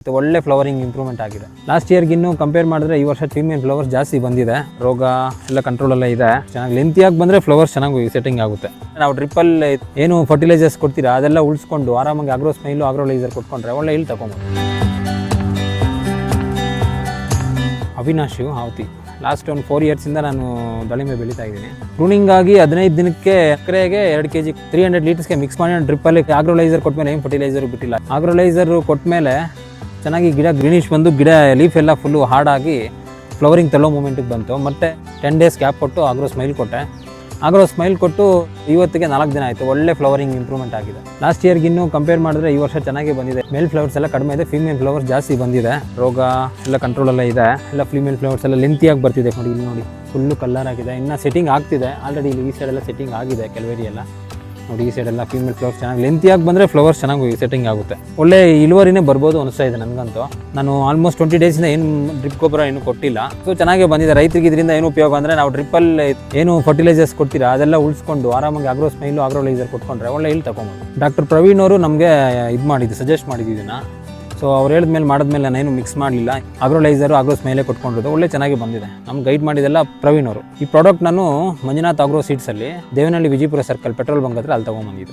ಒಳ್ಳೆ flowering improvement ಆಗಿದೆ. Last ಇಯರ್ಗಿನ್ನೂ compare ಮಾಡಿದ್ರೆ ಈ ವರ್ಷ ಫೀಮೇಲ್ ಫ್ಲವರ್ಸ್ ಜಾಸ್ತಿ ಬಂದಿದೆ. ರೋಗ ಎಲ್ಲ ಕಂಟ್ರೋಲ್ ಎಲ್ಲ ಇದೆ. ಚೆನ್ನಾಗಿ ಲೆಂತಿಯಾಗಿ ಬಂದರೆ ಫ್ಲವರ್ಸ್ ಚೆನ್ನಾಗಿ ಸೆಟ್ಟಿಂಗ್ ಆಗುತ್ತೆ. ನಾವು ಡ್ರಿಪ್ಪಲ್ ಏನು ಫರ್ಟಿಲೈಸರ್ಸ್ ಕೊಡ್ತೀರಾ ಅದೆಲ್ಲ ಉಳಿಸ್ಕೊಂಡು ಆರಾಮಾಗಿ ಆಗ್ರೋ ಸ್ಮೈಲು ಆಗ್ರೋಲೈಸರ್ ಕೊಟ್ಕೊಂಡ್ರೆ ಒಳ್ಳೆ ಇಲ್ ತಗೊಂಬೋದು. ಅವಿನಾಶು ಹಾವತಿ ಲಾಸ್ಟ್ ಒಂದು 4 ಇಯರ್ಸಿಂದ ನಾನು ದಾಳಿಂಬೆ ಬೆಳೀತಾ ಇದ್ದೀನಿ. ಪ್ರೂನಿಂಗ್ ಆಗಿ 15 ದಿನಕ್ಕೆ ಎಕರೆಗೆ 2 kg 300 ಲೀಟರ್ಸ್ಗೆ ಮಿಕ್ಸ್ ಮಾಡಿ ಡ್ರಿಪ್ಪಲ್ಲಿ ಆಗ್ರೋಲೈಸರ್ ಕೊಟ್ಮೇಲೆ ಏನು ಫರ್ಟಿಲೈಸರ್ ಬಿಟ್ಟಿಲ್ಲ. ಆಗ್ರೋಲೈಸರ್ ಕೊಟ್ಮೇಲೆ ಚೆನ್ನಾಗಿ ಗಿಡ ಗ್ರೀನಿಶ್ ಬಂದು ಗಿಡ ಲೀಫ್ ಎಲ್ಲ ಫುಲ್ಲು ಹಾರ್ಡಾಗಿ ಫ್ಲವರಿಂಗ್ ತಳ್ಳೋ ಮೂಮೆಂಟಿಗೆ ಬಂತು. ಮತ್ತು 10 ಡೇಸ್ ಗ್ಯಾಪ್ ಕೊಟ್ಟು ಆಗ್ರೋ ಸ್ಮೈಲ್ ಕೊಟ್ಟೆ. ಆಗ್ರೋ ಸ್ಮೈಲ್ ಕೊಟ್ಟು ಇವತ್ತಿಗೆ 4 ದಿನ ಆಯಿತು. ಒಳ್ಳೆ ಫ್ಲವರಿಂಗ್ ಇಂಪ್ರೂವ್ಮೆಂಟ್ ಆಗಿದೆ. ಲಾಸ್ಟ್ ಇಯರ್ಗಿನ್ನೂ ಕಂಪೇರ್ ಮಾಡಿದ್ರೆ ಈ ವರ್ಷ ಚೆನ್ನಾಗಿ ಬಂದಿದೆ. ಮೇಲ್ ಫ್ಲವರ್ಸ್ ಎಲ್ಲ ಕಡಿಮೆ ಇದೆ, ಫೀಮೇಲ್ ಫ್ಲವರ್ಸ್ ಜಾಸ್ತಿ ಬಂದಿದೆ. ರೋಗ ಎಲ್ಲ ಕಂಟ್ರೋಲ್ ಎಲ್ಲ ಇದೆ. ಎಲ್ಲ ಫೀಮೇಲ್ ಫ್ಲವರ್ಸ್ ಎಲ್ಲ ಲೆಂತಿಯಾಗಿ ಬರ್ತಿದೆ. ನೋಡಿ ಇಲ್ಲಿ ನೋಡಿ ಫುಲ್ಲು ಕಲರ್ ಆಗಿದೆ. ಇನ್ನು ಸೆಟ್ಟಿಂಗ್ ಆಗ್ತಿದೆ. ಆಲ್ರೆಡಿ ಇಲ್ಲಿ ಈ ಸೈಡೆಲ್ಲ ಸೆಟ್ಟಿಂಗ್ ಆಗಿದೆ ಕೆಲವೇರಿ ಎಲ್ಲ. ನೋಡಿ ಈ ಸೈಡೆಲ್ಲ ಫೀಮೇಲ್ ಫ್ಲವರ್ಸ್ ಚೆನ್ನಾಗಿ ಲೆಂತಿಯಾಗಿ ಬಂದರೆ ಫ್ಲವರ್ಸ್ ಚೆನ್ನಾಗಿ ಸೆಟ್ಟಿಂಗ್ ಆಗುತ್ತೆ. ಒಳ್ಳೆ ಇಳುವರಿನೇ ಬರ್ಬೋದು ಅನಿಸ್ತಾ ಇದೆ ನನಗಂತೂ. ನಾನು ಆಲ್ಮೋಸ್ಟ್ 20 ಡೇಸಿಂದ ಏನು ಡ್ರಿಪ್ ಗೊಬ್ಬರ ಏನೂ ಕೊಟ್ಟಿಲ್ಲ. ಸೊ ಚೆನ್ನಾಗೇ ಬಂದಿದೆ. ರೈತರಿಗೆ ಇದರಿಂದ ಏನು ಉಪಯೋಗ ಅಂದರೆ ನಾವು ಡ್ರಿಪ್ಪಲ್ಲಿ ಏನು ಫರ್ಟಿಲೈಸರ್ಸ್ ಕೊಡ್ತೀರಾ ಅದೆಲ್ಲ ಉಳಿಸ್ಕೊಂಡು ಆರಾಮಾಗಿ ಆಗ್ರೋ ಸ್ಮೈಲು ಆಗ್ರೋಲೈಸರ್ ಕೊಟ್ಕೊಂಡ್ರೆ ಒಳ್ಳೆ ಇಲ್ ತಗೊಂಬೋದು. ಡಾಕ್ಟರ್ ಪ್ರವೀಣ್ ಅವರು ನಮಗೆ ಇದು ಮಾಡಿದ್ದು ಸಜೆಸ್ಟ್ ಮಾಡಿದ್ದು ಇದನ್ನು. ಸೊ ಅವ್ರು ಹೇಳಿದ್ಮೇಲೆ ಮಾಡಿದ್ಮೇಲೆ ನಾನೇನು ಮಿಕ್ಸ್ ಮಾಡಲಿಲ್ಲ. ಆಗ್ರೋಲೈಸರು ಆಗ್ರೋ ಸ್ಮೈಲೇ ಕೊಟ್ಕೊಂಡಿರೋದು ಒಳ್ಳೆ ಚೆನ್ನಾಗಿ ಬಂದಿದೆ. ನಮ್ಗೆ ಗೈಡ್ ಮಾಡಿದೆಲ್ಲ ಪ್ರವೀಣ್ ಅವರು. ಈ ಪ್ರಾಡಕ್ಟ್ ನಾನು ಮಂಜುನಾಥ್ ಆಗ್ರೋ ಸೀಡ್ಸಲ್ಲಿ Devanahalli Vijayapura circle petrol bunk ಹತ್ರ ಅಲ್ಲಿ ತೊಗೊಂಬಂದಿದ್ದು.